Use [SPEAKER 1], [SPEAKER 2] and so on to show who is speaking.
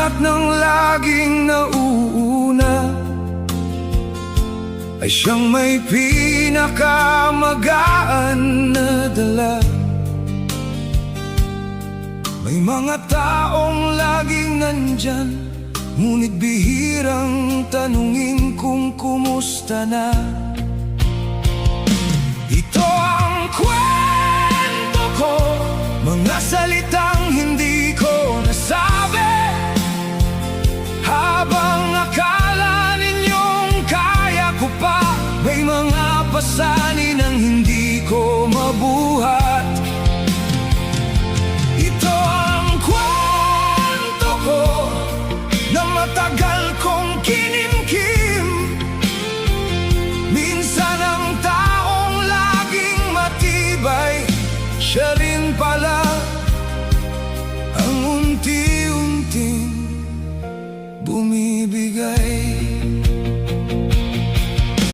[SPEAKER 1] At ng laging nauuna ay siyang may pinakamagaan na dala. May mga taong laging nandyan, ngunit bihirang tanungin kung kumusta na. Ito ang kwento ko, mga salitang hindi ko nasabi, habang akala ninyong kaya ko pa. May mga pasanin ang hindi ko mabuhat. Ito ang kwento ko na matagal kong kinimkim. Minsan ang taong laging matibay, siya rin pala ang unti-unting bumibigay.